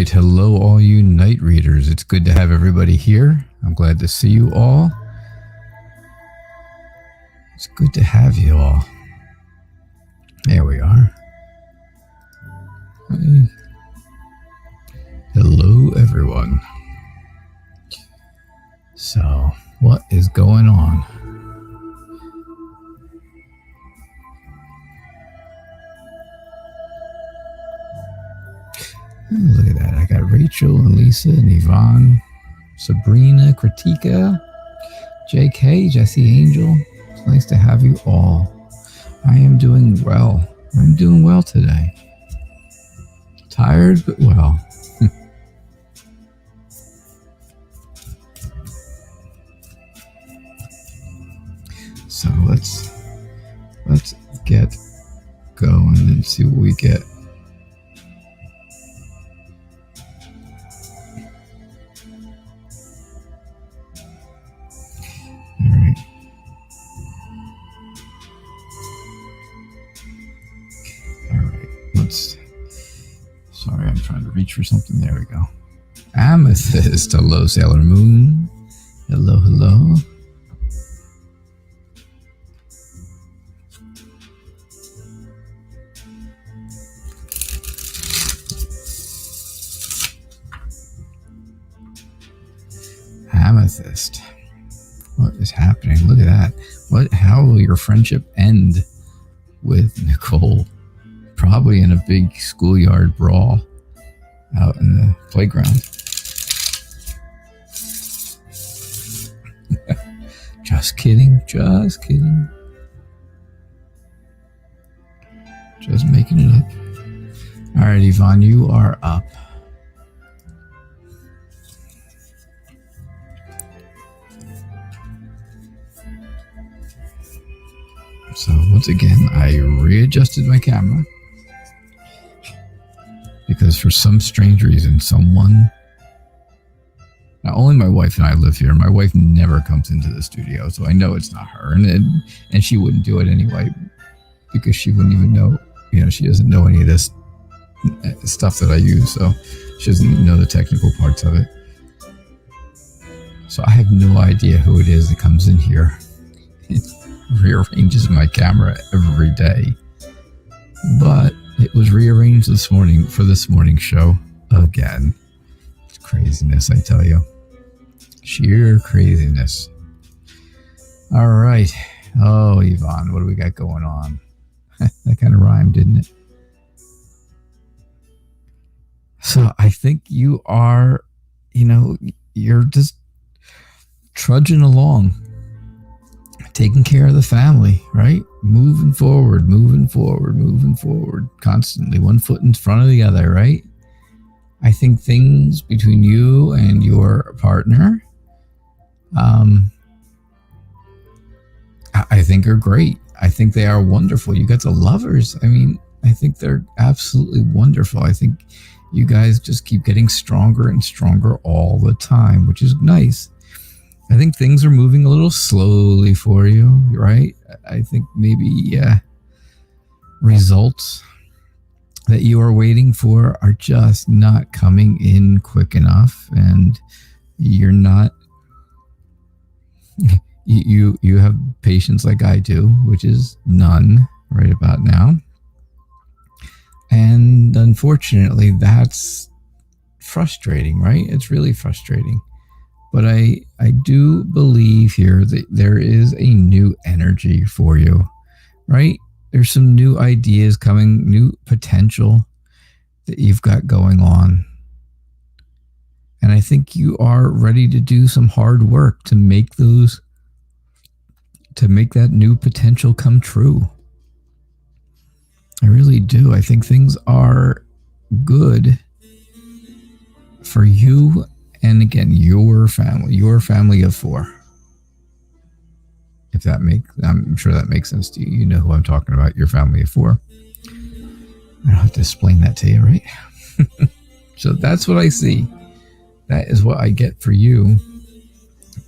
right, hello all you night readers. It's good to have everybody here. I'm glad to see you all. It's good to have you all. There we are. Hey. Hello everyone. So, what is going on? Look at that. I got Rachel and Lisa and Yvonne, Sabrina, Kritika, JK, Jesse Angel. It's nice to have you all. I am doing well. I'm doing well today. Tired, but well. So let's get going and see what we get. Sorry, I'm trying to reach for something. There we go. Amethyst. Hello, Sailor Moon. Hello, hello. Amethyst. What is happening? Look at that. How will your friendship end with Nicole? Probably in a big schoolyard brawl out in the playground. Just kidding. Just kidding. Just making it up. All right, Yvonne, you are up. So once again, I readjusted my camera because for some strange reason, not only my wife and I live here, my wife never comes into the studio, so I know it's not her, and she wouldn't do it anyway because she wouldn't even know, she doesn't know any of this stuff that I use, so she doesn't even know the technical parts of it. So I have no idea who it is that comes in here. It rearranges my camera every day, but it was rearranged this morning for this morning's show again. It's craziness, I tell you. Sheer craziness. All right. Oh, Yvonne, what do we got going on? That kind of rhymed, didn't it? So I think you are, you're just trudging along, taking care of the family, right? Moving forward, constantly, one foot in front of the other, right? I think things between you and your partner, I think are great. I think they are wonderful. You got the lovers. I mean, I think they're absolutely wonderful. I think you guys just keep getting stronger and stronger all the time, which is nice. I think things are moving a little slowly for you, right? I think maybe results that you are waiting for are just not coming in quick enough, and you're not, you have patience like I do, which is none right about now. And unfortunately, that's frustrating, right? It's really frustrating. But I do believe here that there is a new energy for you, right? There's some new ideas coming, new potential that you've got going on. And I think you are ready to do some hard work to make that new potential come true. I really do. I think things are good for you. And again, your family of four. I'm sure that makes sense to you. You know who I'm talking about, your family of four. I don't have to explain that to you, right? So that's what I see. That is what I get for you,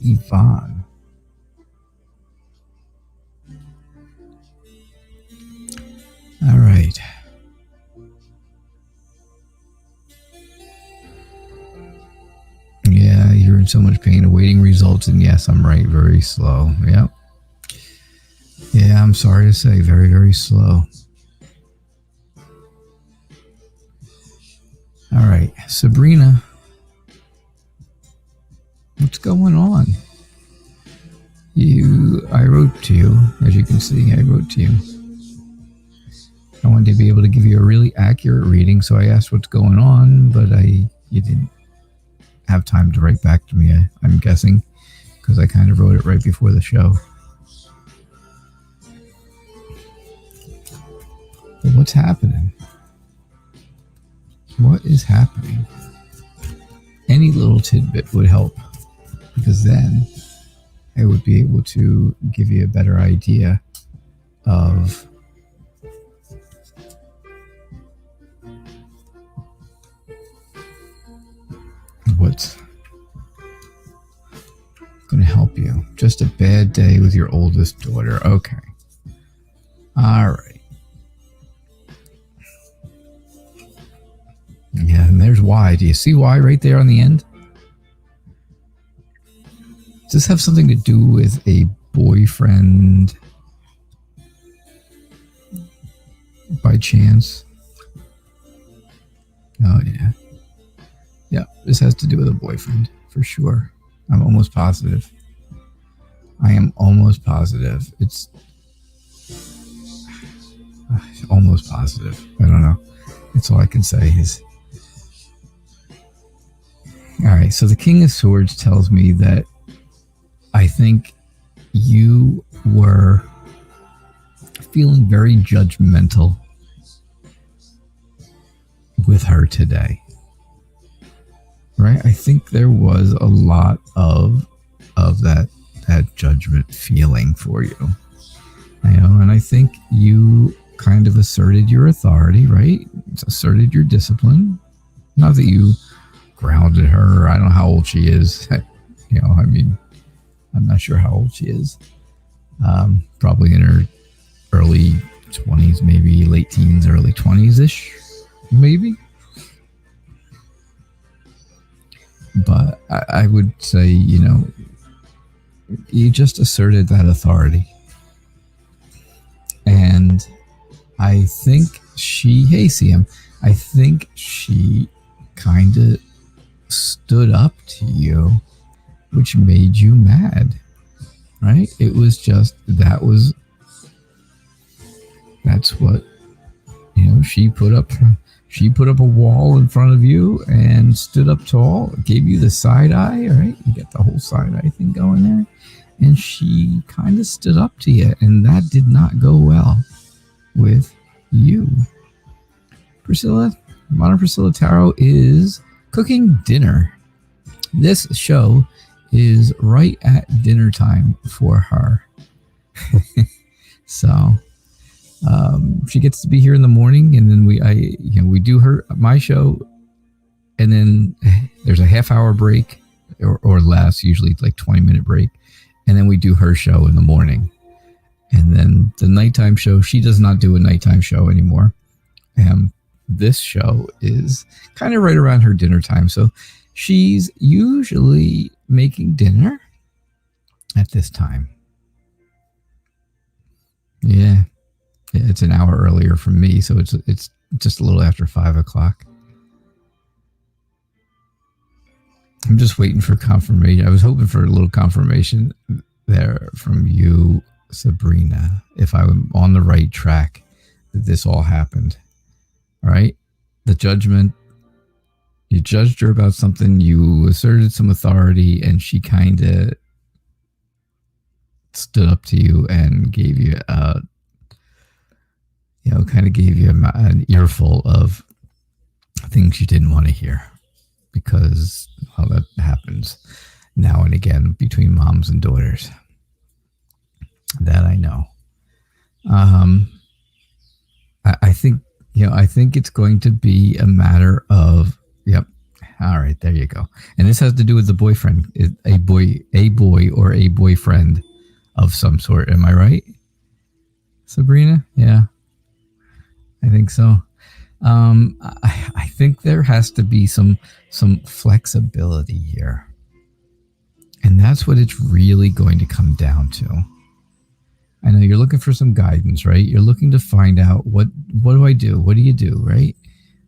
Yvonne. All right. so much pain awaiting results. And yes, I'm right, very slow. Yep. Yeah, I'm sorry to say, very, very slow. All right, Sabrina, what's going on? I wrote to you, as you can see, I wrote to you. I wanted to be able to give you a really accurate reading, so I asked what's going on, but you didn't have time to write back to me, I'm guessing, because I kind of wrote it right before the show. But what's happening? What is happening? Any little tidbit would help, because then I would be able to give you a better idea of what's going to help you. Just a bad day with your oldest daughter. Okay. All right. Yeah, and there's why. Do you see why right there on the end? Does this have something to do with a boyfriend by chance? Oh, yeah. Yeah, this has to do with a boyfriend, for sure. I'm almost positive. I am almost positive. It's almost positive. I don't know. That's all I can say is... All right, so the King of Swords tells me that I think you were feeling very judgmental with her today. Right? I think there was a lot of that judgment feeling for you. And I think you kind of asserted your authority, right? Asserted your discipline. Not that you grounded her. I don't know how old she is. I mean, I'm not sure how old she is. Probably in her early 20s, maybe late teens, early 20s-ish, maybe. But I would say, you just asserted that authority. And I think hey, CM, I think she kind of stood up to you, which made you mad, right? It was just, that's what, she put up a wall in front of you and stood up tall, gave you the side eye, right? You get the whole side eye thing going there. And she kind of stood up to you, and that did not go well with you. Priscilla, Modern Priscilla Tarot is cooking dinner. This show is right at dinner time for her. So she gets to be here in the morning, and then we do my show, and then there's a half-hour break or less, usually like 20-minute break, and then we do her show in the morning. And then the nighttime show, she does not do a nighttime show anymore. This show is kind of right around her dinner time. So she's usually making dinner at this time. Yeah, it's an hour earlier from me, so it's just a little after 5 o'clock. I'm just waiting for confirmation. I was hoping for a little confirmation there from you, Sabrina, if I'm on the right track, that this all happened. All right? The judgment, you judged her about something, you asserted some authority, and she kind of stood up to you and gave you an earful of things you didn't want to hear, because that happens now and again between moms and daughters. That I know. I think it's going to be a matter of, yep. All right, there you go. And this has to do with the boyfriend, a boy or a boyfriend of some sort. Am I right, Sabrina? Yeah, I think so. I think there has to be some flexibility here. And that's what it's really going to come down to. I know you're looking for some guidance, right? You're looking to find out what do I do? What do you do, right?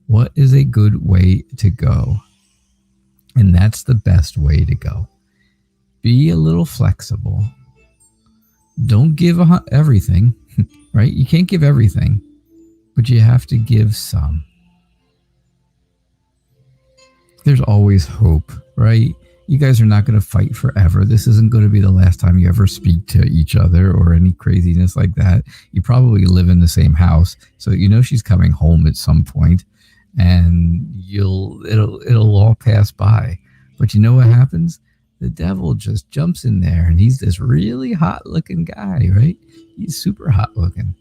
What is a good way to go? And that's the best way to go. Be a little flexible. Don't give everything, right? You can't give everything, but you have to give some. There's always hope, right? You guys are not going to fight forever. This isn't going to be the last time you ever speak to each other or any craziness like that. You probably live in the same house, so you know she's coming home at some point, and it'll all pass by. But you know what happens? The devil just jumps in there, and he's this really hot looking guy, right? He's super hot looking.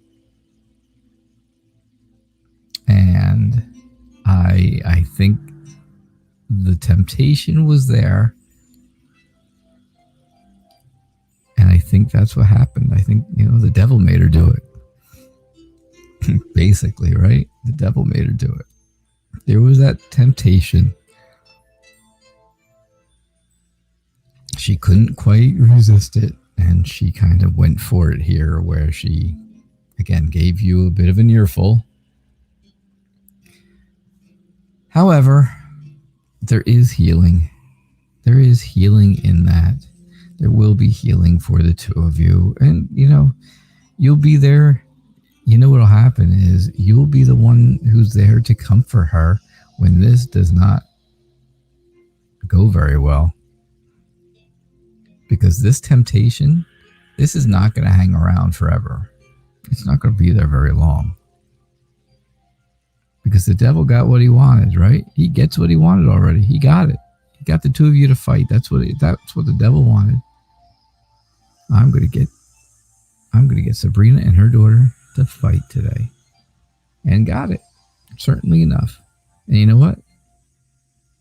And I think the temptation was there. And I think that's what happened. I think, the devil made her do it. Basically, right? The devil made her do it. There was that temptation. She couldn't quite resist it, and she kind of went for it here, where she, again, gave you a bit of an earful. However, there is healing. There is healing in that. There will be healing for the two of you. And, you'll be there. You know what'll happen is you'll be the one who's there to comfort her when this does not go very well. Because this temptation, this is not going to hang around forever. It's not going to be there very long. Because the devil got what he wanted, right? He gets what he wanted already. He got it. He got the two of you to fight. That's what the devil wanted. I'm going to get Sabrina and her daughter to fight today. And got it. Certainly enough. And you know what?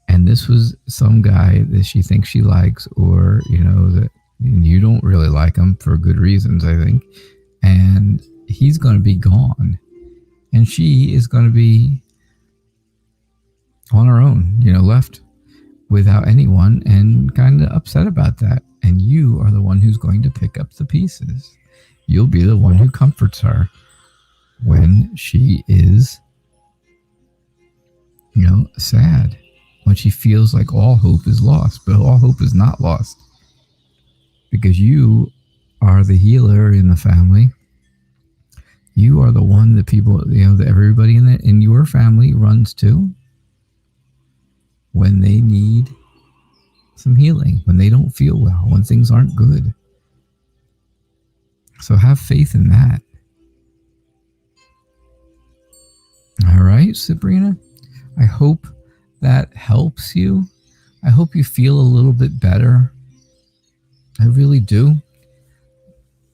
And this was some guy that she thinks she likes, or, that you don't really like him for good reasons, I think. And he's going to be gone. And she is going to be on her own, left without anyone, and kind of upset about that. And you are the one who's going to pick up the pieces. You'll be the one who comforts her when she is, sad. When she feels like all hope is lost, but all hope is not lost. Because you are the healer in the family. You are the one that people, that everybody in your family runs to when they need some healing, when they don't feel well, when things aren't good. So have faith in that. All right, Sabrina. I hope that helps you. I hope you feel a little bit better. I really do.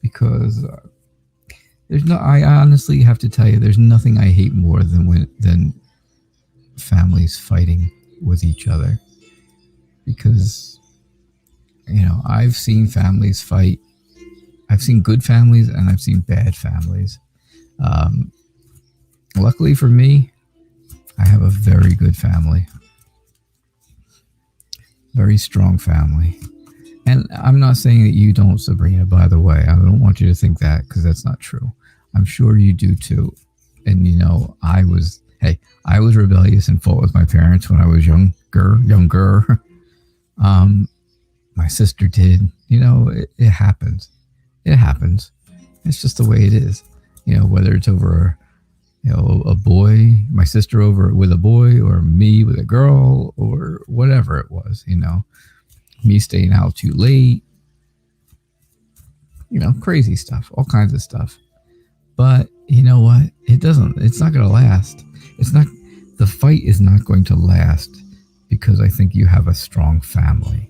Because I honestly have to tell you, there's nothing I hate more than families fighting with each other. Because, I've seen families fight. I've seen good families and I've seen bad families. Luckily for me, I have a very good family. Very strong family. And I'm not saying that you don't, Sabrina, by the way. I don't want you to think that, because that's not true. I'm sure you do too. And, I was rebellious and fought with my parents when I was younger. My sister did. It happens. It happens. It's just the way it is. Whether it's over a boy, my sister over with a boy, or me with a girl, or whatever it was, me staying out too late, crazy stuff, all kinds of stuff. But you know what? It's not going to last. The fight is not going to last, because I think you have a strong family.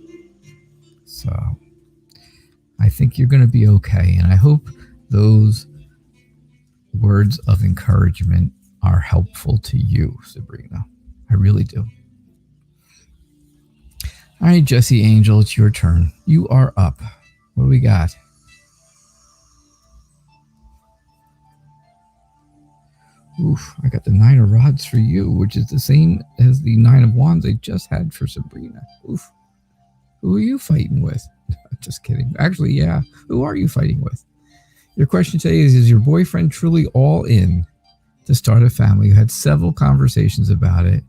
So I think you're going to be okay. And I hope those words of encouragement are helpful to you, Sabrina. I really do. All right, Jesse Angel, it's your turn. You are up. What do we got? Oof, I got the 9 of Rods for you, which is the same as the 9 of Wands I just had for Sabrina. Oof. Who are you fighting with? Just kidding. Actually, yeah. Who are you fighting with? Your question today is your boyfriend truly all in to start a family? You had several conversations about it,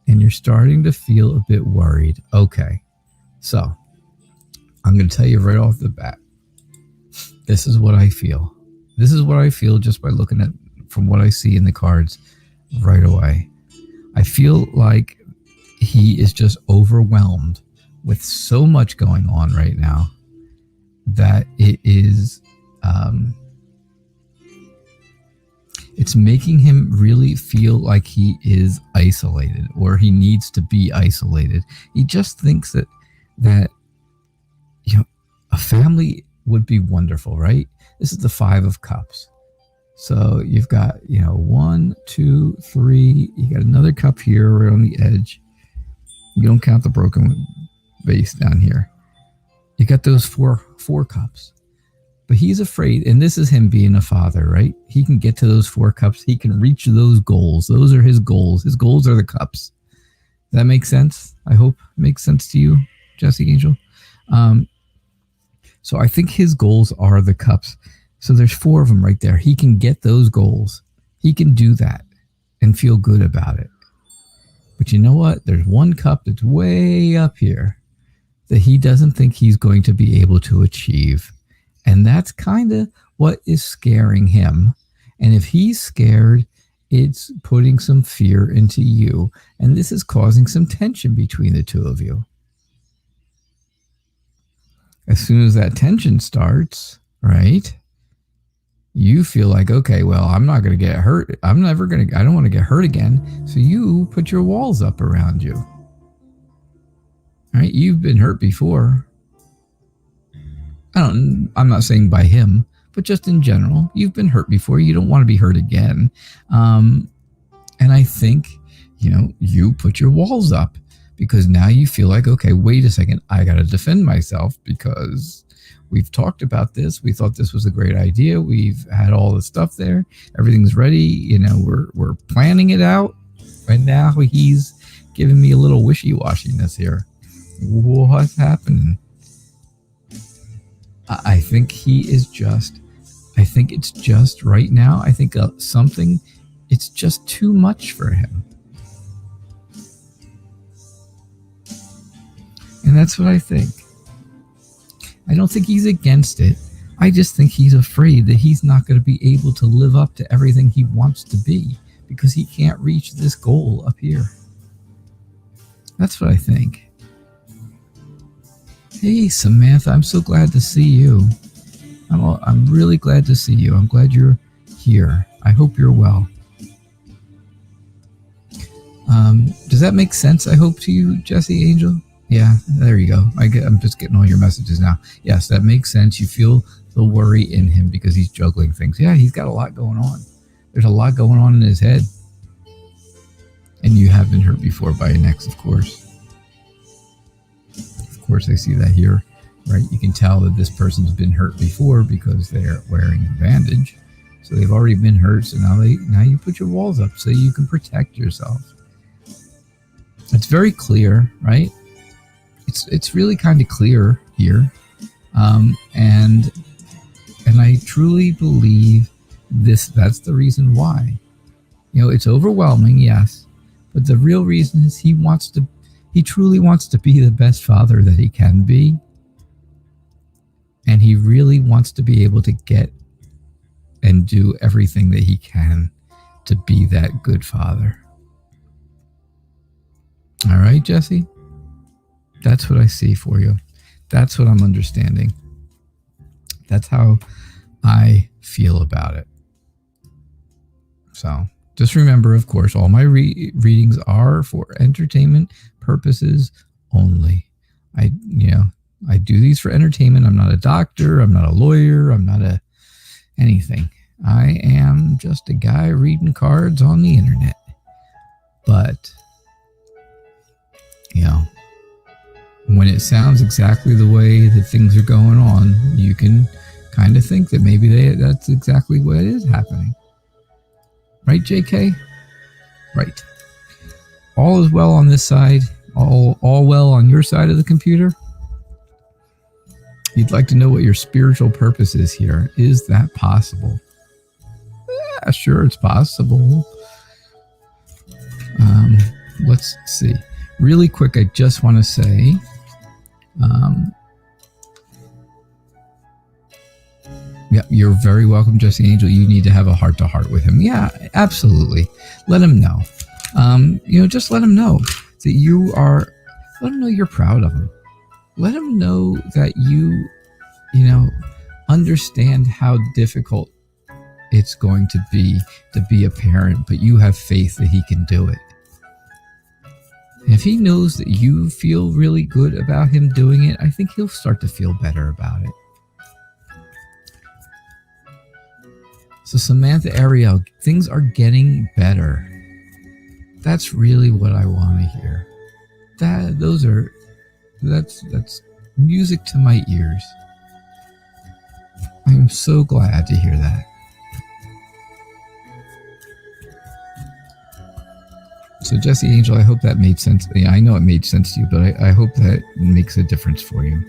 and you're starting to feel a bit worried. Okay. So, I'm going to tell you right off the bat. This is what I feel. This is what I feel just by looking at from what I see in the cards right away. I feel like he is just overwhelmed with so much going on right now that it is it's making him really feel like he is isolated, or he needs to be isolated. He just thinks that you know, a family would be wonderful, right? This is the 5 of Cups. So you've got, 1, 2, 3. You got another cup here right on the edge. You don't count the broken vase down here. You got those four cups. But he's afraid, and this is him being a father, right? He can get to those 4 cups. He can reach those goals. Those are his goals. His goals are the cups. Does that make sense? I hope it makes sense to you, Jesse Angel. So I think his goals are the cups. So there's 4 of them right there. He can get those goals. He can do that and feel good about it. But you know what? There's 1 cup that's way up here that he doesn't think he's going to be able to achieve. And that's kind of what is scaring him. And if he's scared, it's putting some fear into you. And this is causing some tension between the 2 of you. As soon as that tension starts, right, you feel like, okay, well, I'm not going to get hurt. I don't want to get hurt again. So you put your walls up around you. All right, you've been hurt before. I'm not saying by him, but just in general, you've been hurt before. You don't want to be hurt again. And I think, you put your walls up because now you feel like, okay, wait a second, I got to defend myself because we've talked about this. We thought this was a great idea. We've had all the stuff there. Everything's ready. We're planning it out. Right now, he's giving me a little wishy-washiness here. What's happening? I think it's just right now. I think it's just too much for him. And that's what I think. I don't think he's against it. I just think he's afraid that he's not going to be able to live up to everything he wants to be because he can't reach this goal up here. That's what I think. Hey, Samantha, I'm so glad to see you. I'm really glad to see you. I'm glad you're here. I hope you're well. Does that make sense, I hope, to you, Jesse Angel? Yeah, there you go. I'm just getting all your messages now. Yes, that makes sense. You feel the worry in him because he's juggling things. Yeah, he's got a lot going on. There's a lot going on in his head. And you have been hurt before by an ex, of course. Of course, I see that here, right? You can tell that this person's been hurt before because they're wearing a bandage. So they've already been hurt. So now you put your walls up so you can protect yourself. It's very clear, right? It's really kind of clear here. And I truly believe that's the reason why. It's overwhelming, yes. But the real reason is he truly wants to be the best father that he can be. And he really wants to be able to get and do everything that he can to be that good father. All right, Jesse? That's what I see for you. That's what I'm understanding. That's how I feel about it. So just remember, of course, all my readings are for entertainment purposes only. I do these for entertainment. I'm not a doctor. I'm not a lawyer. I'm not anything. I am just a guy reading cards on the internet. But, when it sounds exactly the way that things are going on, you can kind of think that maybe that's exactly what is happening. Right, JK? Right. All is well on this side. All well on your side of the computer? You'd like to know what your spiritual purpose is here. Is that possible? Yeah, sure, it's possible. Let's see. Really quick, I just want to say, yeah, you're very welcome, Jesse Angel. You need to have a heart-to-heart with him. Yeah, absolutely. Let him know. Just let him know that you are. Let him know you're proud of him. Let him know that you understand how difficult it's going to be a parent, but you have faith that he can do it. And if he knows that you feel really good about him doing it, I think he'll start to feel better about it. So Samantha Ariel, things are getting better. That's really what I want to hear. That's music to my ears. I'm so glad to hear that. So Jesse Angel, I hope that made sense. Yeah, I know it made sense to you, but I hope that makes a difference for you.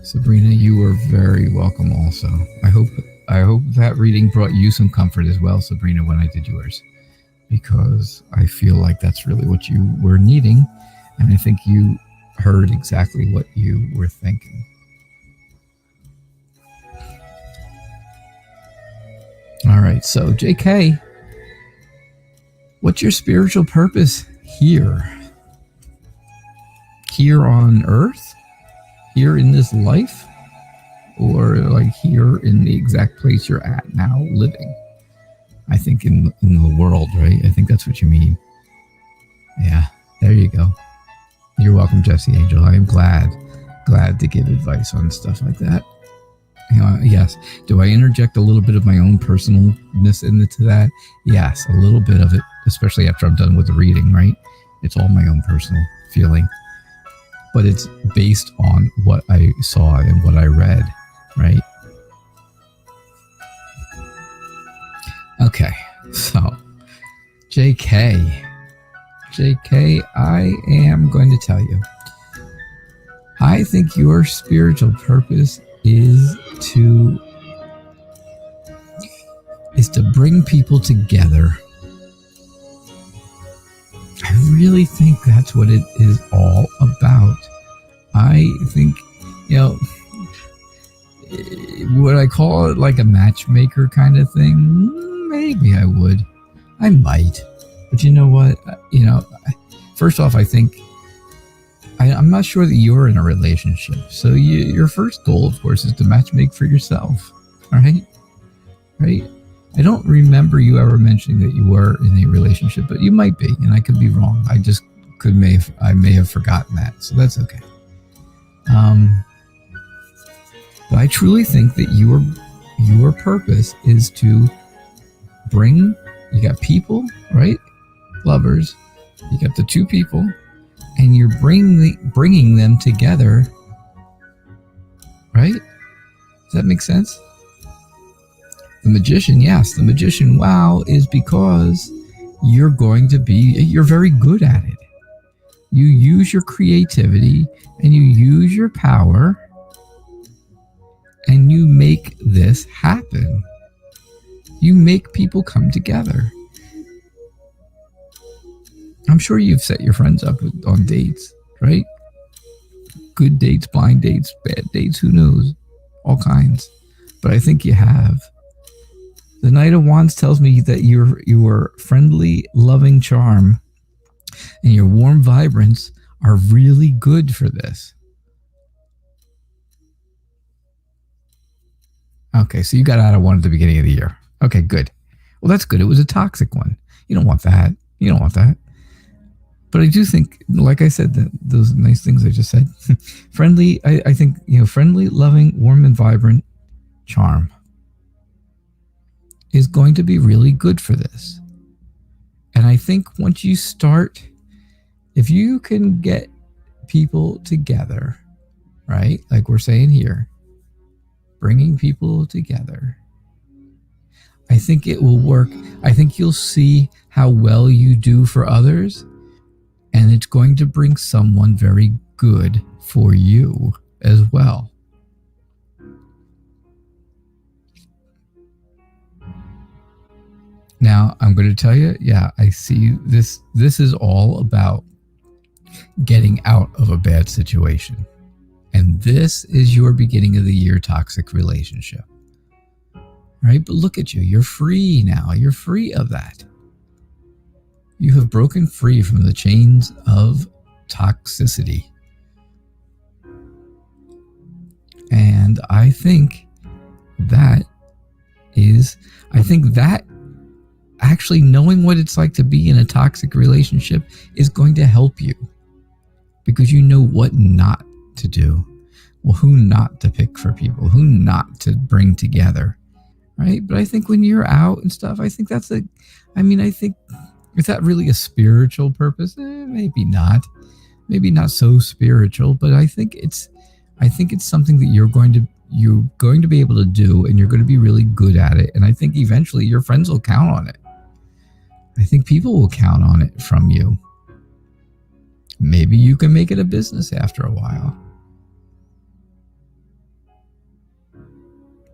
Sabrina, you are very welcome also. I hope that reading brought you some comfort as well, Sabrina, when I did yours. Because I feel like that's really what you were needing. And I think you heard exactly what you were thinking. All right, so JK, what's your spiritual purpose here? Here on Earth? Here in this life? Or like here in the exact place you're at now living? I think in the world, right? I think that's what you mean. Yeah, there you go. You're welcome, Jesse Angel. I am glad to give advice on stuff like that. Yes. Do I interject a little bit of my own personalness into that? Yes, a little bit of it, especially after I'm done with the reading, right? It's all my own personal feeling. But it's based on what I saw and what I read, right? Okay, so JK, I am going to tell you, I think your spiritual purpose is to bring people together. I really think that's what it is all about. I think, would I call it like a matchmaker kind of thing? Maybe I would. I might. But you know what? First off, I think I'm not sure that you're in a relationship. So your first goal, of course, is to matchmake for yourself. All right? Right? I don't remember you ever mentioning that you were in a relationship, but you might be, and I could be wrong. I may have forgotten that, so that's okay. But I truly think that your purpose is to bring. You got people, right? Lovers. You got the two people, and you're bringing them together, right? Does that make sense? The magician, yes. The magician, wow, is because you're very good at it. You use your creativity and you use your power and you make this happen. You make people come together. I'm sure you've set your friends up on dates, right? Good dates, blind dates, bad dates, who knows? All kinds. But I think you have. The Knight of Wands tells me that your friendly, loving charm and your warm vibrance are really good for this. Okay, so you got out of one at the beginning of the year. Okay, good. Well, that's good. It was a toxic one. You don't want that. But I do think, like I said, that those nice things I just said. Friendly, I think, friendly, loving, warm, and vibrant charm is going to be really good for this. And I think once you start, if you can get people together, right? Like we're saying here, bringing people together, I think it will work. I think you'll see how well you do for others. And it's going to bring someone very good for you as well. Now, I'm going to tell you, yeah, I see this. This is all about getting out of a bad situation. And this is your beginning of the year toxic relationship. Right? But look at you. You're free now. You're free of that. You have broken free from the chains of toxicity. And I think that actually knowing what it's like to be in a toxic relationship is going to help you, because you know what not to do. Well, who not to pick for people, who not to bring together, right? But I think when you're out and stuff, I think I think, is that really a spiritual purpose? Maybe not so spiritual, but I think it's something that you're going to be able to do, and you're going to be really good at it. And I think eventually your friends will count on it. I think people will count on it from you. Maybe you can make it a business after a while.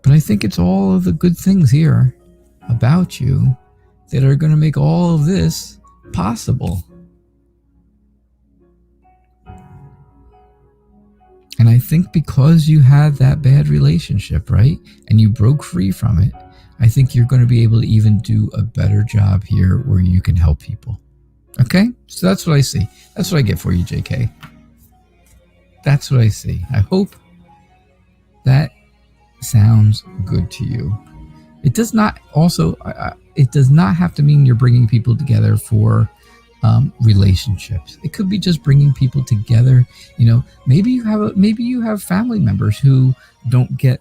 But I think it's all of the good things here about you that are going to make all of this possible. And I think because you had that bad relationship, right, and you broke free from it, I think you're going to be able to even do a better job here where you can help people. Okay? So that's what I see. That's what I get for you, JK. That's what I see. I hope that sounds good to you. It does not have to mean you're bringing people together for relationships. It could be just bringing people together. Maybe you have family members who don't get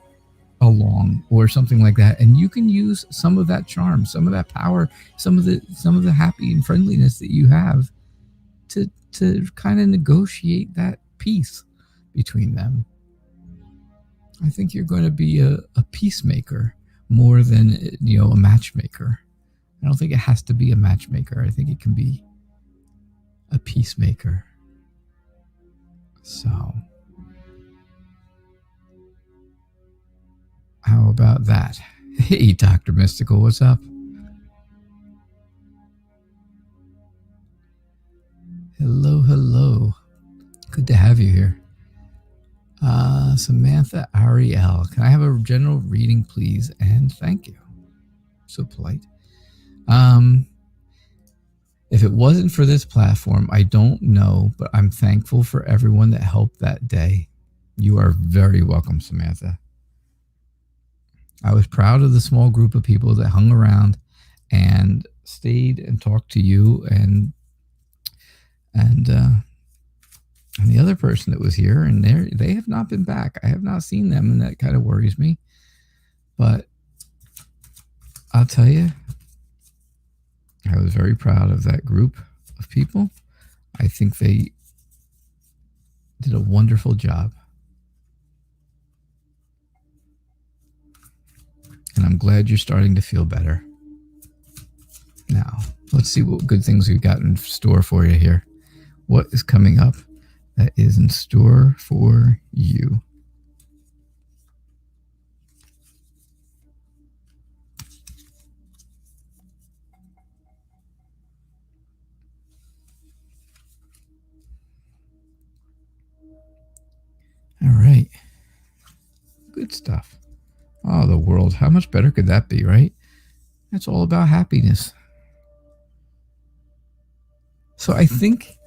along or something like that, and you can use some of that charm, some of that power, some of the happy and friendliness that you have to kind of negotiate that peace between them. I think you're going to be a peacemaker more than a matchmaker. I don't think it has to be a matchmaker. I think it can be a peacemaker. So how about that? Hey, Dr. Mystical, what's up? Hello. Good to have you here. Samantha Ariel, can I have a general reading, please? And thank you. So polite. If it wasn't for this platform, I don't know, but I'm thankful for everyone that helped that day. You are very welcome, Samantha. I was proud of the small group of people that hung around and stayed and talked to you and the other person that was here, and they have not been back. I have not seen them, and that kind of worries me. But I'll tell you, I was very proud of that group of people. I think they did a wonderful job. And I'm glad you're starting to feel better. Now, let's see what good things we've got in store for you here. What is coming up that is in store for you? All right. Good stuff. Oh, the world. How much better could that be, right? That's all about happiness. So I think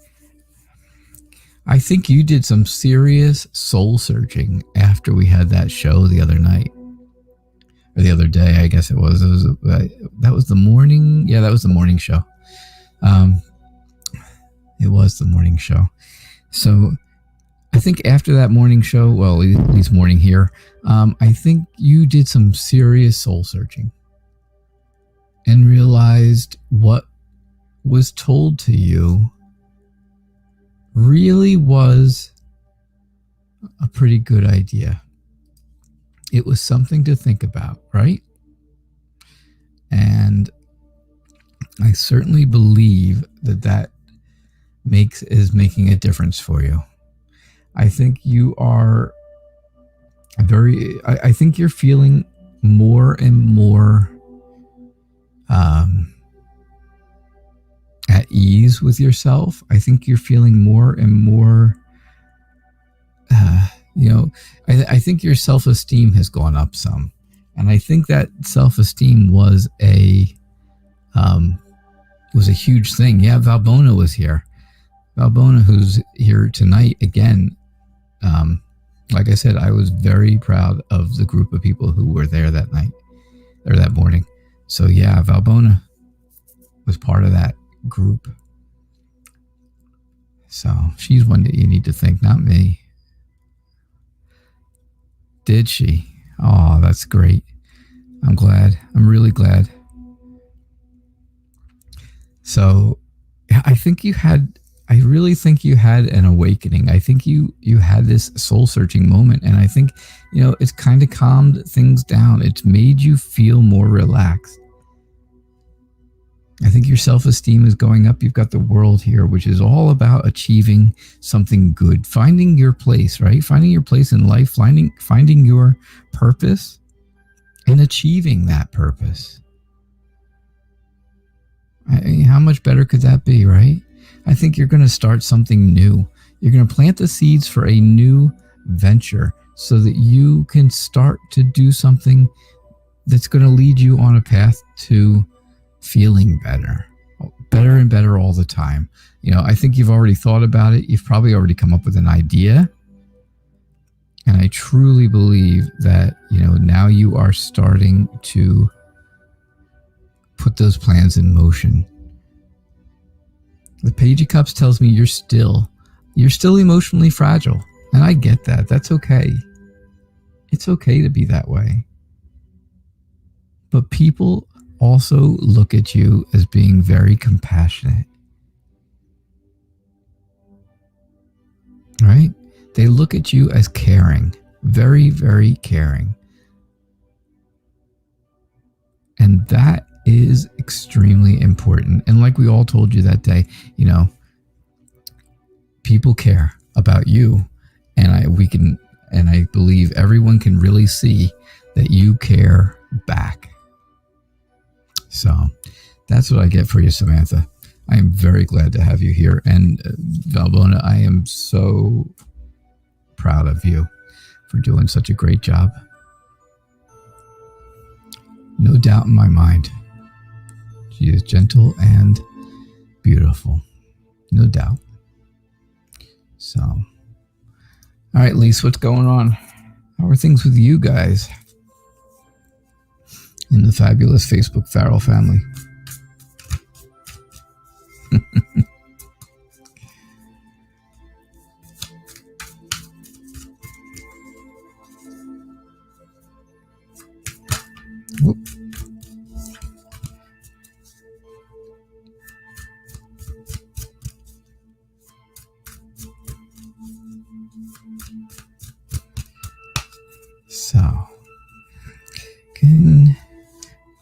you did some serious soul searching after we had that show the other night. Or the other day, I guess it was. That was the morning. Yeah, that was the morning show. It was the morning show. So I think after that morning show, well, at least morning here, I think you did some serious soul searching and realized what was told to you really was a pretty good idea. It was something to think about, right? And I certainly believe that is making a difference for you. I think you are I think you're feeling more and more at ease with yourself. I think you're feeling more and more, I think your self-esteem has gone up some. And I think that self-esteem was a huge thing. Yeah, Valbona was here. Valbona, who's here tonight again. Like I said, I was very proud of the group of people who were there that night or that morning. So yeah, Valbona was part of that group. So she's one that you need to thank, not me. Did she? Oh, that's great. I'm glad. I'm really glad. So I really think you had an awakening. I think you had this soul searching moment, and I think, it's kind of calmed things down. It's made you feel more relaxed. I think your self-esteem is going up. You've got the world here, which is all about achieving something good, finding your place, right? Finding your place in life, finding your purpose and achieving that purpose. How much better could that be, right? I think you're going to start something new. You're going to plant the seeds for a new venture so that you can start to do something that's going to lead you on a path to feeling better and better all the time. I think you've already thought about it. You've probably already come up with an idea. And I truly believe that, now you are starting to put those plans in motion. The Page of Cups tells me you're still emotionally fragile. And I get that. That's okay. It's okay to be that way. But people also look at you as being very compassionate. Right? They look at you as caring. Very, very caring. And that is extremely important. And like we all told you that day, people care about you, and I believe everyone can really see that you care back. So that's what I get for you, Samantha. I am very glad to have you here. And Valbona, I am so proud of you for doing such a great job. No doubt in my mind. She is gentle and beautiful. No doubt. So, all right, Lise, what's going on? How are things with you guys in the fabulous Facebook Farrell family? Whoop. So, can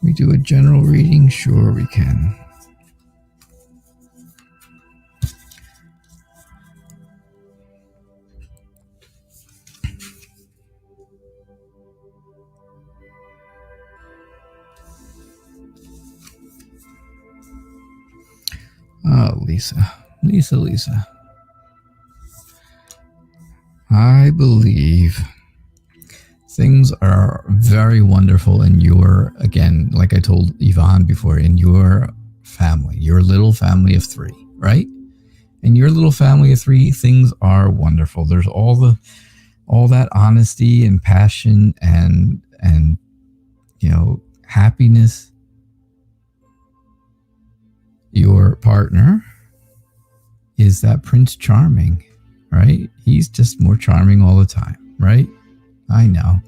we do a general reading? Sure, we can. Oh, Lisa. I believe things are very wonderful in your, again, like I told Yvonne before, in your family, your little family of three, right? In your little family of three, things are wonderful. There's all that honesty and passion and happiness. Your partner is that Prince Charming, right? He's just more charming all the time, right? I know.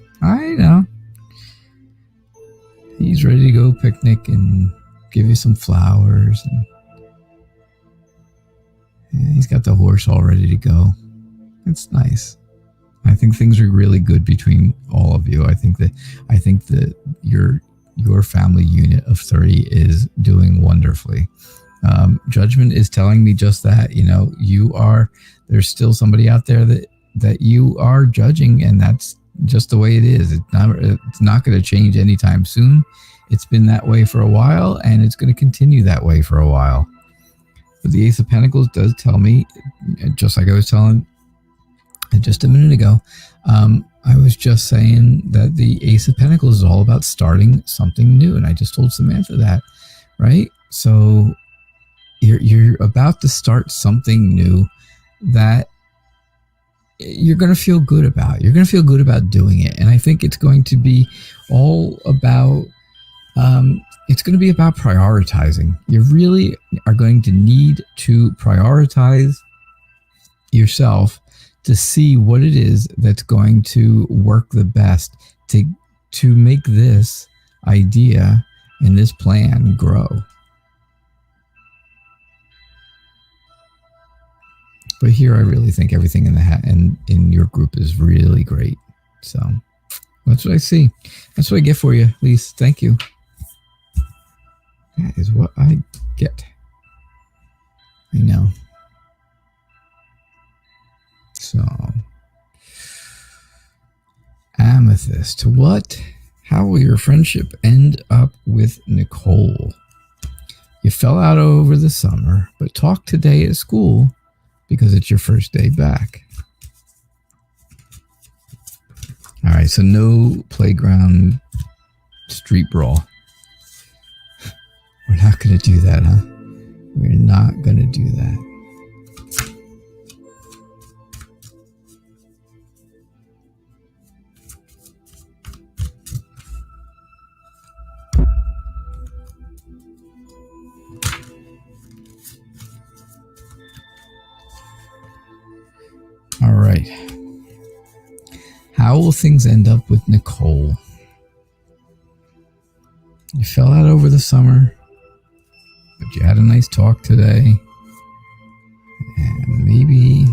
He's ready to go picnic and give you some flowers. And he's got the horse all ready to go. It's nice. I think things are really good between all of you. I think that your family unit of three is doing wonderfully. Judgment is telling me just that. There's still somebody out there that you are judging, and that's just the way it is. It's not going to change anytime soon. It's been that way for a while, and it's going to continue that way for a while. But the Ace of Pentacles does tell me, just like I was telling just a minute ago, I was just saying that the Ace of Pentacles is all about starting something new, and I just told Samantha that, right? So you're about to start something new that you're going to feel good about. You're going to feel good about doing it, and I think it's going to be all about. It's going to be about prioritizing. You really are going to need to prioritize yourself to see what it is that's going to work the best to make this idea and this plan grow. But here I really think everything in the hat and in your group is really great. So that's what I see. That's what I get for you, Lise. Thank you. That is what I get. I know. So, Amethyst. How will your friendship end up with Nicole? You fell out over the summer, but talk today at school because it's your first day back. All right, so no playground street brawl. We're not going to do that, huh? We're not going to do that. All right. How will things end up with Nicole? You fell out over the summer, but you had a nice talk today. And maybe,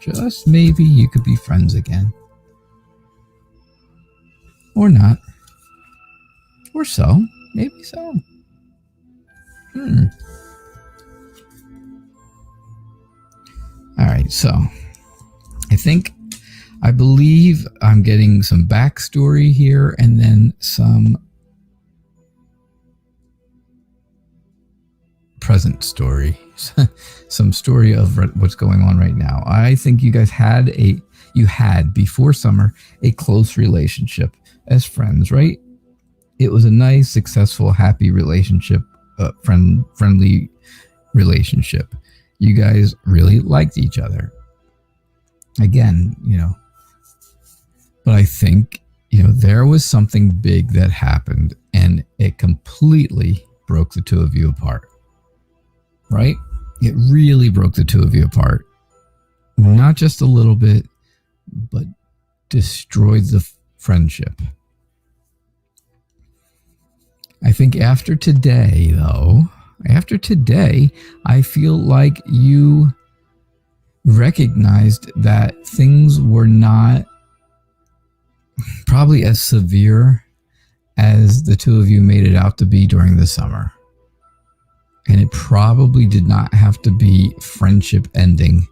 just maybe, you could be friends again. Or not. Or so. Maybe so. All right, so I believe I'm getting some backstory here and then some present story, some story of what's going on right now. I think you guys had before summer a close relationship as friends, right? It was a nice, successful, happy relationship, friendly relationship. You guys really liked each other. Again, but I think, there was something big that happened and it completely broke the two of you apart, right? It really broke the two of you apart. Not just a little bit, but destroyed the friendship. I think after today, I feel like you recognized that things were not probably as severe as the two of you made it out to be during the summer. And it probably did not have to be a friendship ending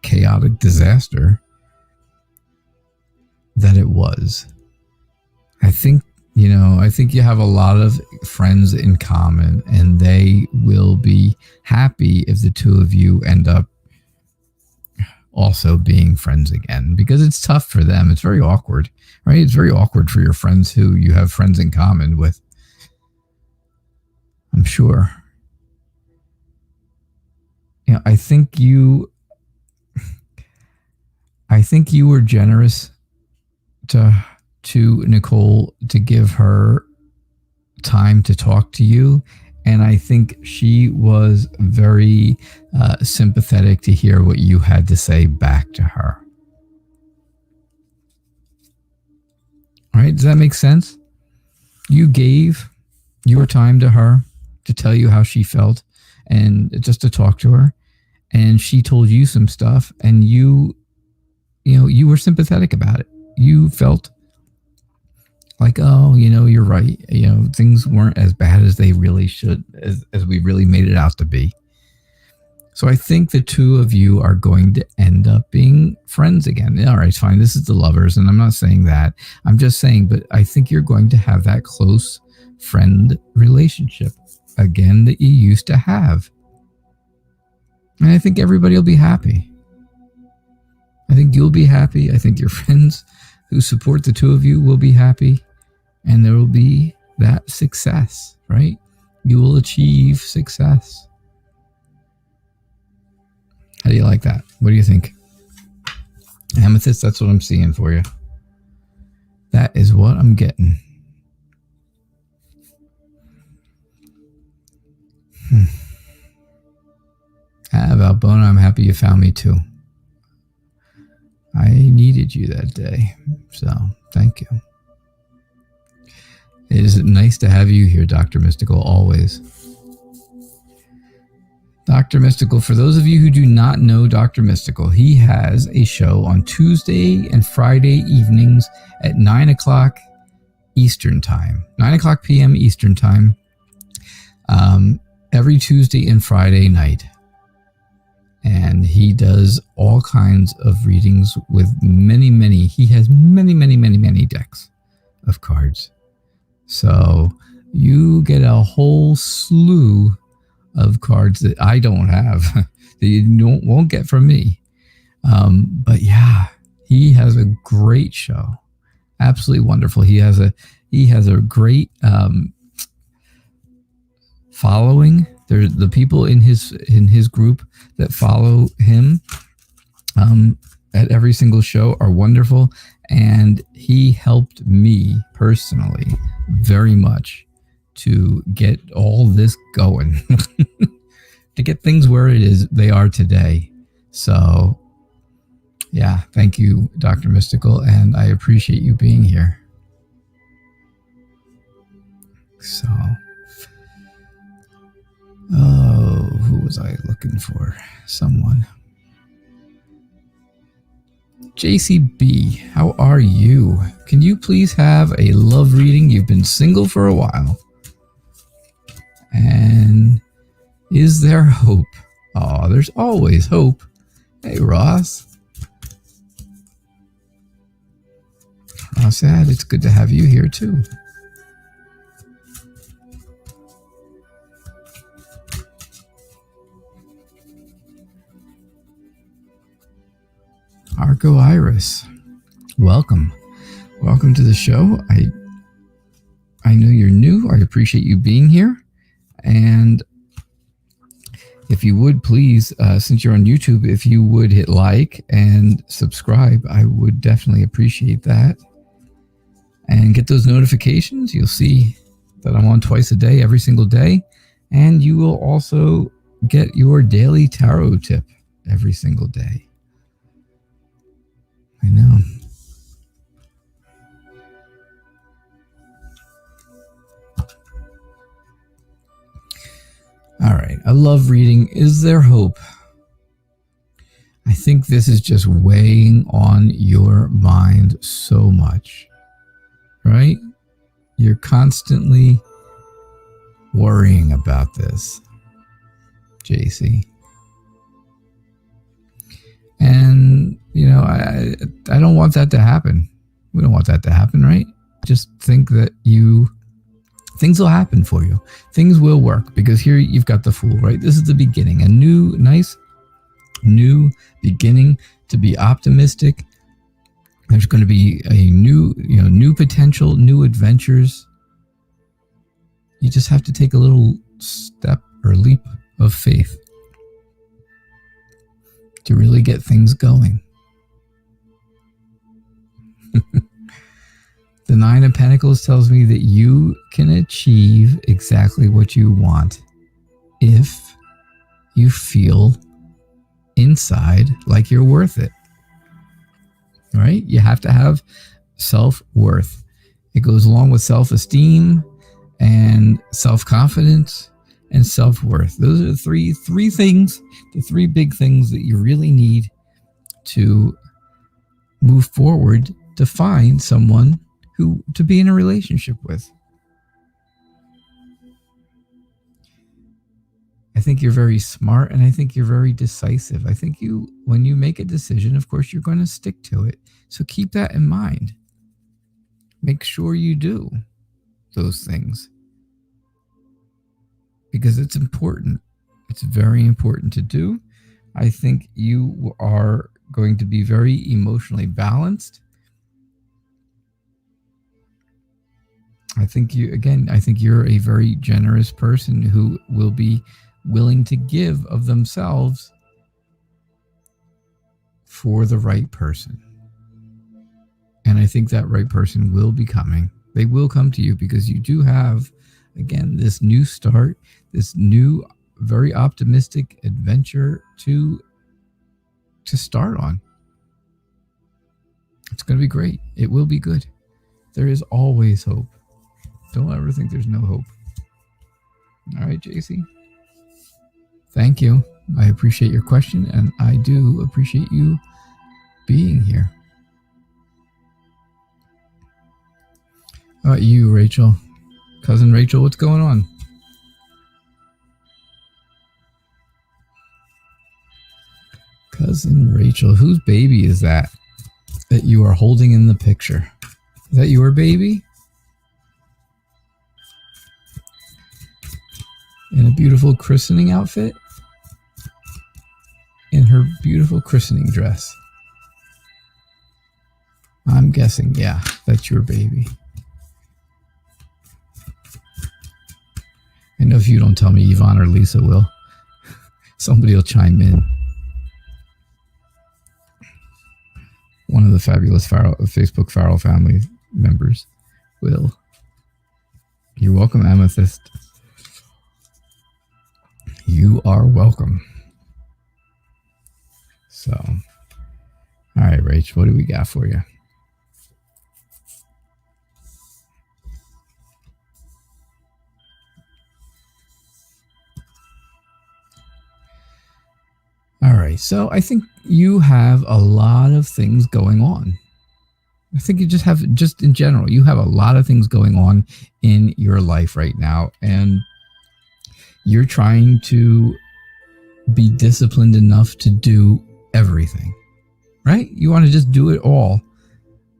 chaotic disaster that it was. I think you have a lot of friends in common, and they will be happy if the two of you end up also being friends again, because it's tough for them. It's very awkward, right? It's very awkward for your friends who you have friends in common with, I'm sure. I think you were generous to Nicole to give her time to talk to you, and I think she was very sympathetic to hear what you had to say back to her. All right, does that make sense? You gave your time to her to tell you how she felt and just to talk to her, and she told you some stuff, and you were sympathetic about it. You felt like, oh, you're right. Things weren't as bad as they really should, as we really made it out to be. So I think the two of you are going to end up being friends again. All right, fine. This is the lovers, and I'm not saying that. I'm just saying, but I think you're going to have that close friend relationship again that you used to have. And I think everybody will be happy. I think you'll be happy. I think your friends who support the two of you will be happy. And there will be that success, right? You will achieve success. How do you like that? What do you think? Amethyst, that's what I'm seeing for you. That is what I'm getting. Valbona, I'm happy you found me too. I needed you that day, so thank you. It is nice to have you here, Dr. Mystical, always. Dr. Mystical, for those of you who do not know Dr. Mystical, he has a show on Tuesday and Friday evenings at 9 o'clock Eastern Time. 9 o'clock p.m. Eastern Time. Every Tuesday and Friday night. And he does all kinds of readings with many, he has many decks of cards. So you get a whole slew of cards that I don't have, that you won't get from me. But yeah, he has a great show. Absolutely wonderful. He has a great following. There's the people in his group that follow him at every single show are wonderful, and he helped me personally very much to get all this going, to get things where they are today. So yeah, thank you, Dr. Mystical, and I appreciate you being here. So, who was I looking for? Someone. JCB, how are you? Can you please have a love reading? You've been single for a while. And is there hope? Oh, there's always hope. Hey, Ross. Sad. It's good to have you here, too. Arco Iris, welcome to the show. I know you're new. I appreciate you being here, and if you would please, since you're on YouTube, if you would hit like and subscribe, I would definitely appreciate that, and get those notifications. You'll see that I'm on twice a day, every single day, and you will also get your daily tarot tip every single day. I know. All right. I love reading. Is there hope? I think this is just weighing on your mind so much, right? You're constantly worrying about this, JC. And, I don't want that to happen. We don't want that to happen, right? Just think that things will happen for you. Things will work, because here you've got the Fool, right? This is the beginning, a nice new beginning to be optimistic. There's going to be a new potential, new adventures. You just have to take a little step or leap of faith to really get things going. The Nine of Pentacles tells me that you can achieve exactly what you want if you feel inside like you're worth it. Right? You have to have self-worth. It goes along with self-esteem and self-confidence and self-worth. Those are the three things, the three big things that you really need to move forward to find someone to be in a relationship with. I think you're very smart, and I think you're very decisive. I think when you make a decision, of course, you're going to stick to it. So keep that in mind. Make sure you do those things, because it's important. It's very important to do. I think you are going to be very emotionally balanced. I think you're a very generous person who will be willing to give of themselves for the right person. And I think that right person will be coming. They will come to you because you do have, again, this new start, this new, very optimistic adventure to start on. It's going to be great. It will be good. There is always hope. Don't ever think there's no hope. All right, JC. Thank you. I appreciate your question, and I do appreciate you being here. How about you, Rachel? Cousin Rachel, what's going on? Cousin Rachel, whose baby is that you are holding in the picture? Is that your baby? In a beautiful christening outfit? In her beautiful christening dress? I'm guessing, yeah, that's your baby. I know if you don't tell me, Yvonne or Lisa will. Somebody will chime in. One of the fabulous Facebook Farrell family members will. You're welcome, Amethyst. You are welcome. So, all right, Rach, what do we got for you? All right, so I think you have a lot of things going on. I think you just in general, you have a lot of things going on in your life right now, and you're trying to be disciplined enough to do everything, right? You want to just do it all,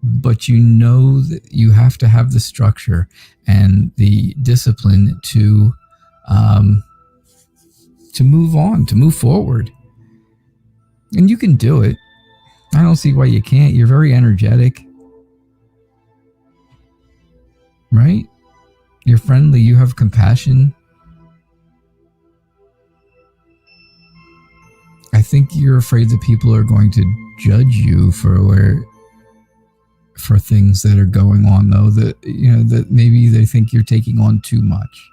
but you know that you have to have the structure and the discipline to move on, to move forward. And you can do it. I don't see why you can't. You're very energetic, right? You're friendly. You have compassion. I think you're afraid that people are going to judge you for things that are going on, though, that maybe they think you're taking on too much,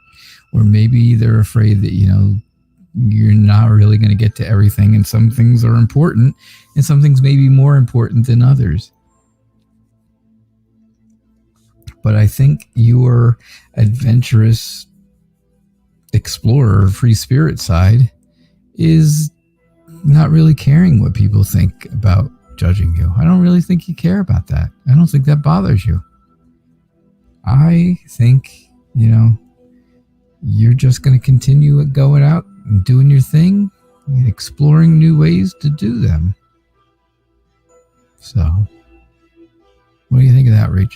or maybe they're afraid that, you're not really going to get to everything, and some things are important, and some things may be more important than others. But I think your adventurous explorer, free spirit side is not really caring what people think about judging you. I don't really think you care about that. I don't think that bothers you. I think, you're just going to continue going out and doing your thing and exploring new ways to do them. So, what do you think of that, Rach?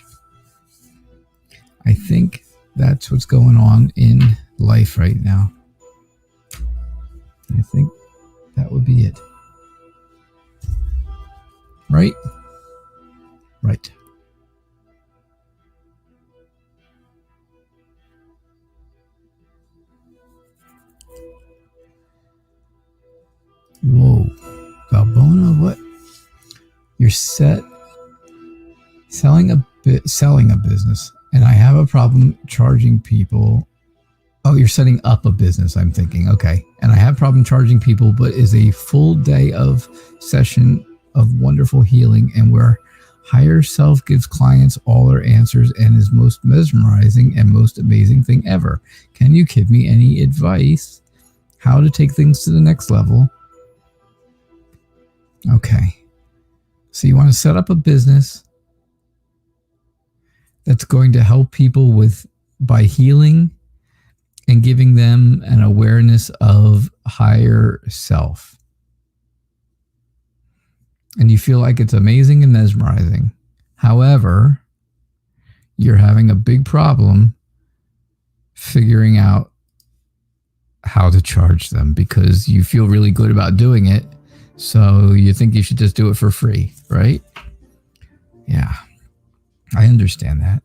I think that's what's going on in life right now. I think that would be it. Right? Right. Whoa. Balbona, what? You're selling a business, and I have a problem charging people. Oh, you're setting up a business, I'm thinking. Okay. And I have a problem charging people, but is a full day of session of wonderful healing, and where higher self gives clients all their answers and is most mesmerizing and most amazing thing ever. Can you give me any advice how to take things to the next level? Okay. So you want to set up a business, that's going to help people by healing and giving them an awareness of higher self. And you feel like it's amazing and mesmerizing. However, you're having a big problem figuring out how to charge them because you feel really good about doing it. So you think you should just do it for free, right? Yeah, I understand that.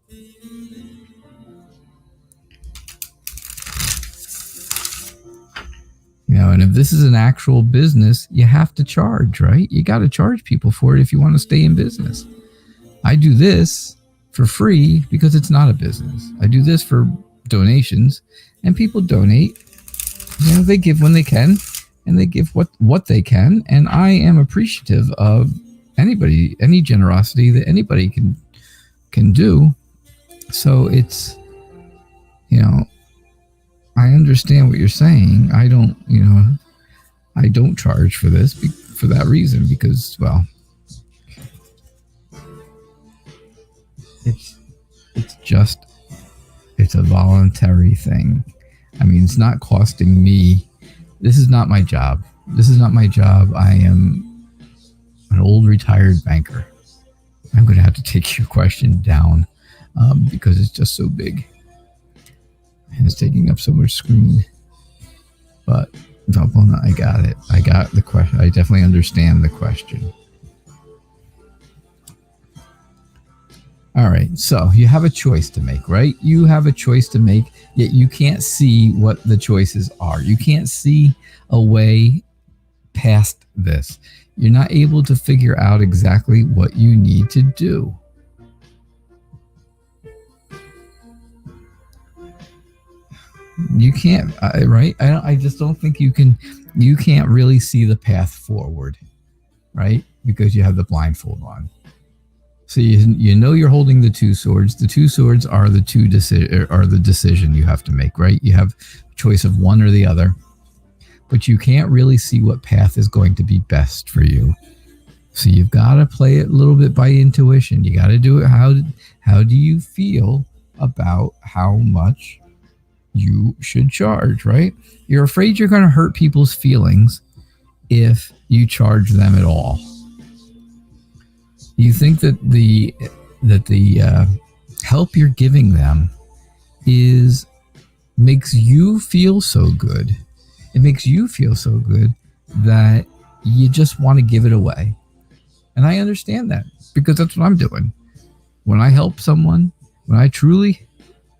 And if this is an actual business, you have to charge, right? You got to charge people for it if you want to stay in business. I do this for free because it's not a business. I do this for donations, and people donate. They give when they can, and they give what they can. And I am appreciative of any generosity that anybody can do. So it's, I understand what you're saying. I don't charge for this for that reason because, well, it's a voluntary thing. I mean, it's not costing me. This is not my job. I am an old retired banker. I'm going to have to take your question down because it's just so big. And it's taking up so much screen. But I got it. I got the question. I definitely understand the question. All right. So you have a choice to make, right? You have a choice to make, yet you can't see what the choices are. You can't see a way past this. You're not able to figure out exactly what you need to do. You can't, right? I just don't think you can't really see the path forward, right? Because you have the blindfold on. So you're holding the two swords. The two swords are the decision you have to make, right? You have a choice of one or the other, but you can't really see what path is going to be best for you. So you've got to play it a little bit by intuition. You got to do it. How do you feel about how much you should charge, right? You're afraid you're going to hurt people's feelings if you charge them at all. You think that the help you're giving them makes you feel so good. It makes you feel so good that you just want to give it away. And I understand that because that's what I'm doing. When I help someone, when I truly,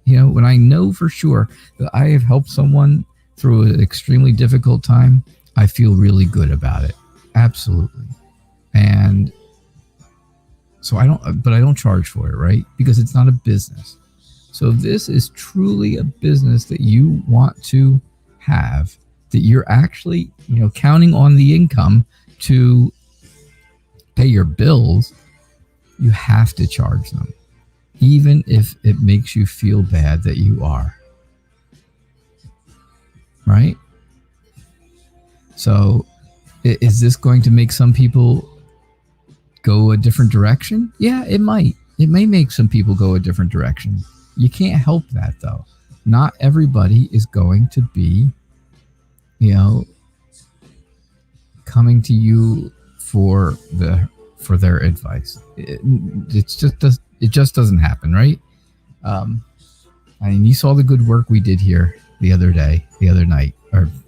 when I know for sure that I have helped someone through an extremely difficult time, I feel really good about it. Absolutely. And so I don't charge for it, right? Because it's not a business. So if this is truly a business that you want to have, that you're actually, counting on the income to pay your bills, you have to charge them, even if it makes you feel bad that you are. Right? So is this going to make some people go a different direction? Yeah, it might. It may make some people go a different direction. You can't help that, though. Not everybody is going to be, coming to you for their advice. It just doesn't happen, right? You saw the good work we did here the other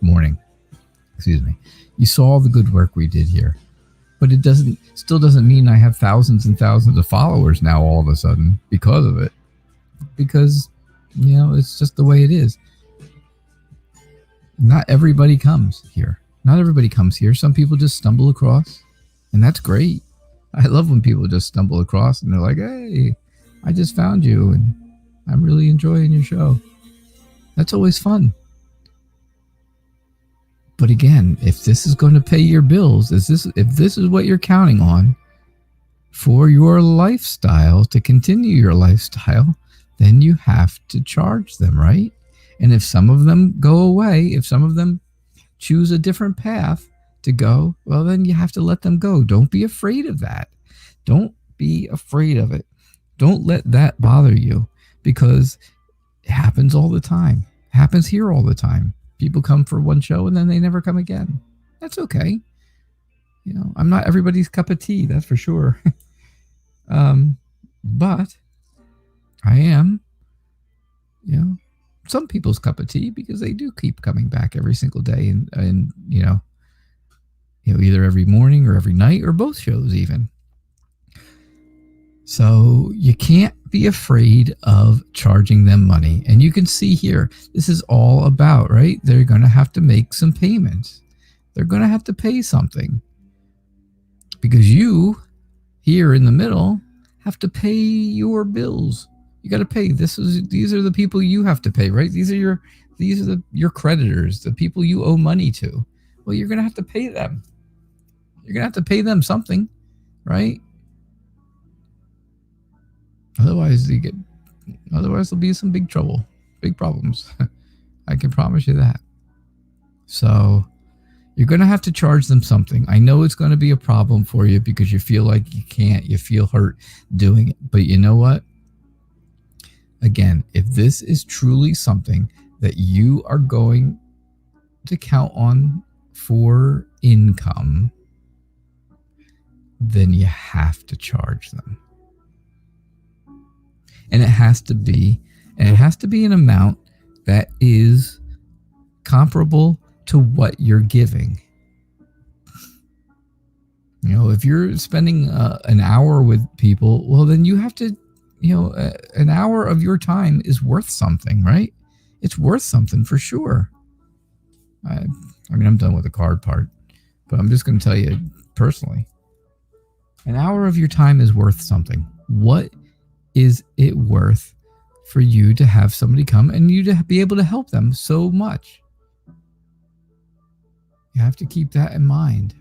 morning. Excuse me. You saw the good work we did here. But it still doesn't mean I have thousands and thousands of followers now all of a sudden because of it. Because, it's just the way it is. Not everybody comes here. Some people just stumble across, and that's great. I love when people just stumble across and they're like, hey, I just found you and I'm really enjoying your show. That's always fun. But again, if this is going to pay your bills, if this is what you're counting on for your lifestyle, to continue your lifestyle, then you have to charge them, right? And if some of them go away, if some of them choose a different path to go, well, then you have to let them go. Don't be afraid of that. Don't be afraid of it. Don't let that bother you, because it happens all the time. It happens here all the time. People come for one show and then they never come again. That's okay. You know, I'm not everybody's cup of tea, that's for sure. But I am, you know, some people's cup of tea, because they do keep coming back every single day, and you know, either every morning or every night or both shows even. So you can't be afraid of charging them money. And you can see here, this is all about, right? They're going to have to make some payments. They're going to have to pay something, because you here in the middle have to pay your bills. You got to pay. These are the people you have to pay, right? These are your creditors, the people you owe money to. Well, you're going to have to pay them. You're going to have to pay them something, right? Otherwise there'll be some big trouble, big problems. I can promise you that. So you're going to have to charge them something. I know it's going to be a problem for you, because you feel like you can't, you feel hurt doing it. But you know what? Again, if this is truly something that you are going to count on for income, then you have to charge them. And it has to be an amount that is comparable to what you're giving. You know, if you're spending an hour with people, well, then you have to, an hour of your time is worth something, right? It's worth something for sure. I mean, I'm done with the card part, but I'm just going to tell you personally, an hour of your time is worth something. What is it worth for you to have somebody come and you to be able to help them so much? You have to keep that in mind.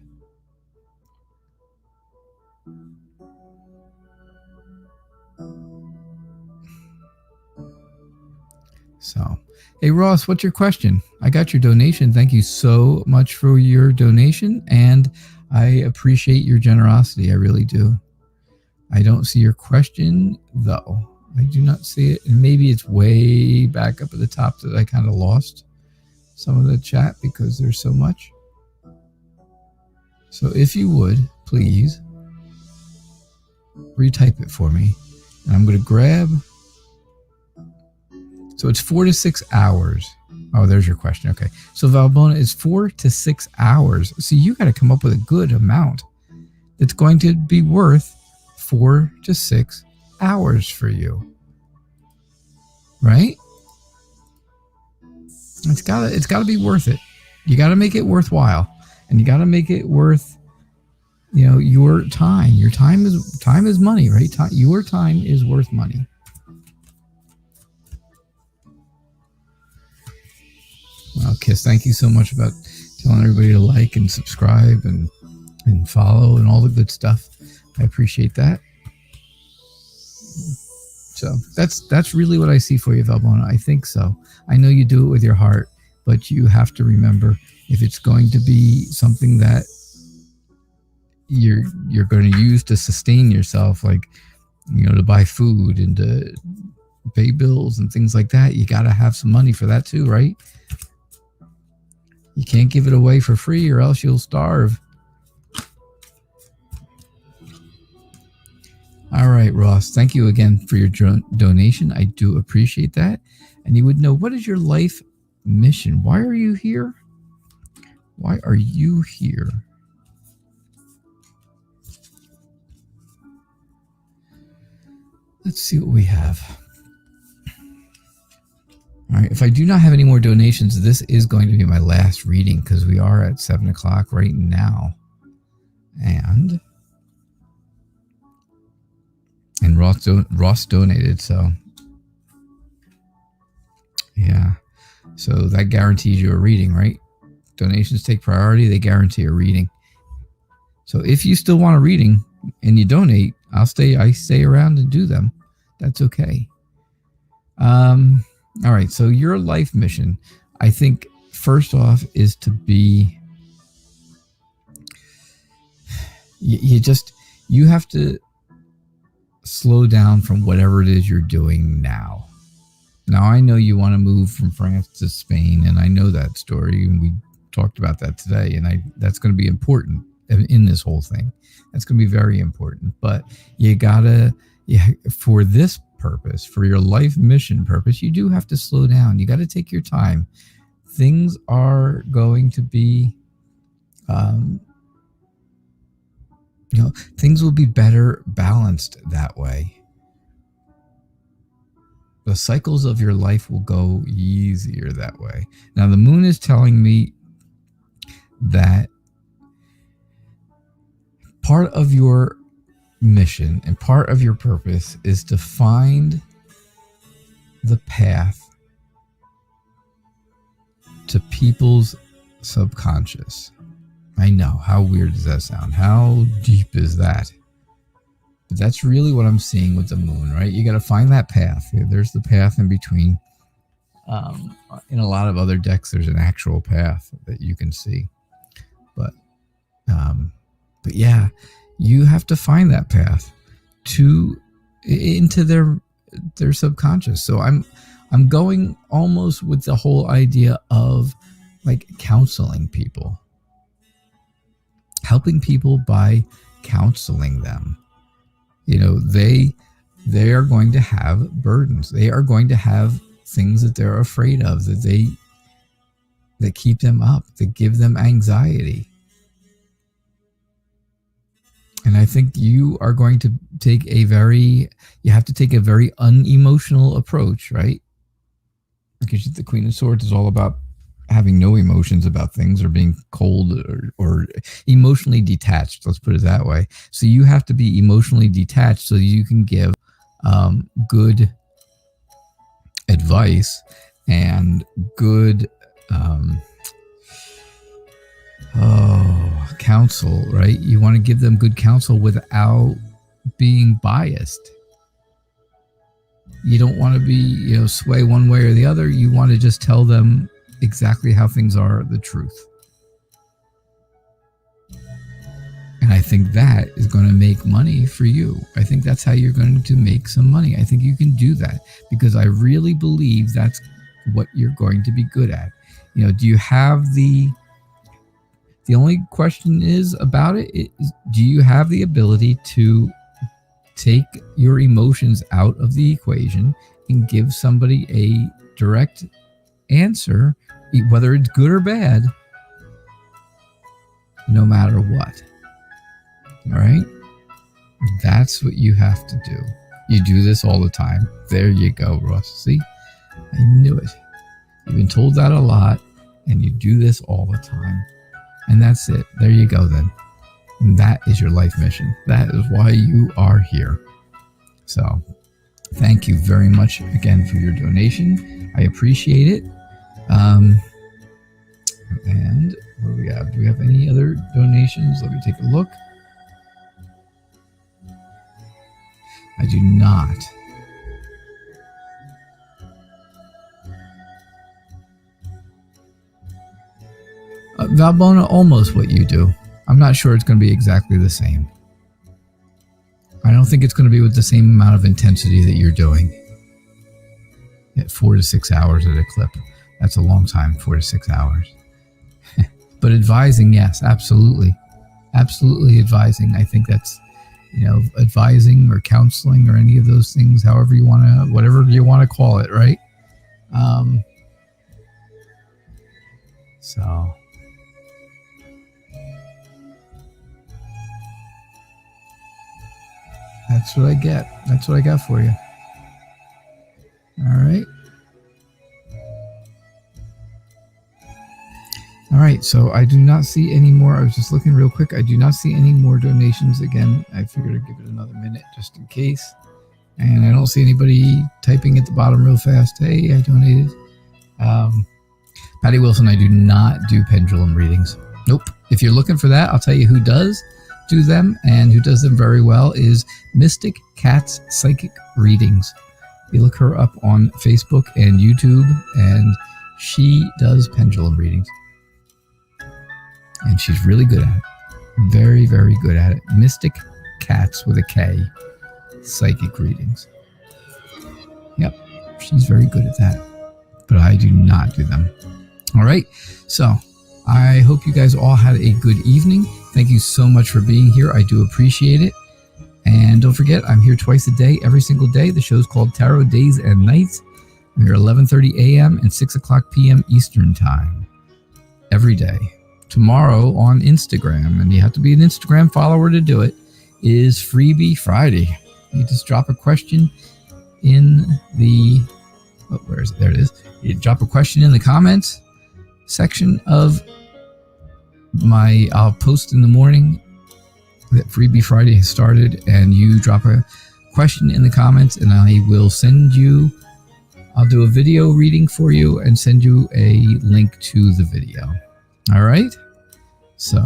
So, hey Ross, what's your question? I got your donation. Thank you so much for your donation, and I appreciate your generosity. I really do. I don't see your question though. I do not see it, and maybe it's way back up at the top that I kind of lost some of the chat because there's so much. So if you would, please retype it for me. And I'm going to grab... So it's 4 to 6 hours. Oh, there's your question. Okay. So Valbona is 4 to 6 hours. So you got to come up with a good amount that's going to be worth 4 to 6 hours for you. Right? It's gotta be worth it. You got to make it worthwhile. And you got to make it worth, your time. Your time is money, right? Your time is worth money. Well, Kiss, thank you so much about telling everybody to like and subscribe and follow and all the good stuff. I appreciate that. So that's really what I see for you, Valbona. I think so. I know you do it with your heart, but you have to remember, if it's going to be something that you're going to use to sustain yourself, like, to buy food and to pay bills and things like that, you got to have some money for that too, right? You can't give it away for free or else you'll starve. All right, Ross. Thank you again for your donation. I do appreciate that. And you would know, what is your life mission? Why are you here? Why are you here? Let's see what we have. All right, if I do not have any more donations, this is going to be my last reading because we are at 7 o'clock right now. And Ross donated, so yeah. So that guarantees you a reading, right? Donations take priority. They guarantee a reading. So if you still want a reading and you donate, I stay around and do them. That's okay. All right, so your life mission, I think, first off, is to be... You have to slow down from whatever it is you're doing now. Now, I know you want to move from France to Spain, and I know that story, and we talked about that today, and that's going to be important in this whole thing. That's going to be very important. But you gotta, for this purpose, for your life mission purpose, you do have to slow down. You got to take your time. Things are going to be, things will be better balanced that way. The cycles of your life will go easier that way. Now, the moon is telling me that part of your mission and part of your purpose is to find the path to people's subconscious. I know. How weird does that sound? How deep is that? But that's really what I'm seeing with the moon, right? You got to find that path. There's the path in between. In a lot of other decks, there's an actual path that you can see. But yeah, you have to find that path into their subconscious. So I'm going almost with the whole idea of like counseling people, helping people by counseling them. They are going to have burdens. They are going to have things that they're afraid of, that keep them up, that give them anxiety. And I think you are going to take you have to take a very unemotional approach, right? Because the Queen of Swords is all about having no emotions about things, or being cold or emotionally detached. Let's put it that way. So you have to be emotionally detached so you can give good advice and good counsel, right? You want to give them good counsel without being biased. You don't want to be, sway one way or the other. You want to just tell them exactly how things are, the truth. And I think that is going to make money for you. I think that's how you're going to make some money. I think you can do that because I really believe that's what you're going to be good at. Do you have the only question is about it is, do you have the ability to take your emotions out of the equation and give somebody a direct answer, whether it's good or bad, no matter what? All right? That's what you have to do. You do this all the time. There you go, Ross. See? I knew it. You've been told that a lot, and you do this all the time. And that's it. There you go, then. And that is your life mission. That is why you are here. So, thank you very much again for your donation. I appreciate it. And what do we have? Do we have any other donations? Let me take a look. I do not. Valbona, almost what you do. I'm not sure it's going to be exactly the same. I don't think it's going to be with the same amount of intensity that you're doing. At 4 to 6 hours at a clip. That's a long time, 4 to 6 hours. But advising, yes, absolutely. Absolutely advising. I think that's, advising or counseling or any of those things, however you want to, whatever you want to call it, right? So... that's what I get. That's what I got for you. All right. All right. So I do not see any more. I was just looking real quick. I do not see any more donations. Again, I figured I'd give it another minute just in case. And I don't see anybody typing at the bottom real fast. Hey, I donated. Patty Wilson, I do not do pendulum readings. Nope. If you're looking for that, I'll tell you who does do them, and who does them very well is Mystic Cat's Psychic Readings. You look her up on Facebook and YouTube, and she does pendulum readings. And she's really good at it. Very, very good at it. Mystic Cats with a K. psychic readings. Yep, she's very good at that, but I do not do them. All right, so I hope you guys all had a good evening. Thank you so much for being here. I do appreciate it. And don't forget, I'm here twice a day, every single day. The show's called Tarot Days and Nights. I'm here 11:30 a.m. and 6 o'clock p.m. Eastern Time every day. Tomorrow on Instagram, and you have to be an Instagram follower to do it, is Freebie Friday. You just drop a question in the... Oh, where is it? There it is. You drop a question in the comments section of my... I'll post in the morning that Freebie Friday has started, and you drop a question in the comments, and I will send you... I'll do a video reading for you and send you a link to the video. All right? So,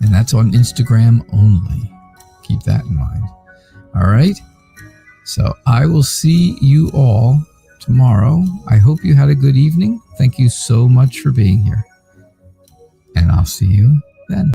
and that's on Instagram only. Keep that in mind. All right? So I will see you all tomorrow. I hope you had a good evening. Thank you so much for being here. And I'll see you then.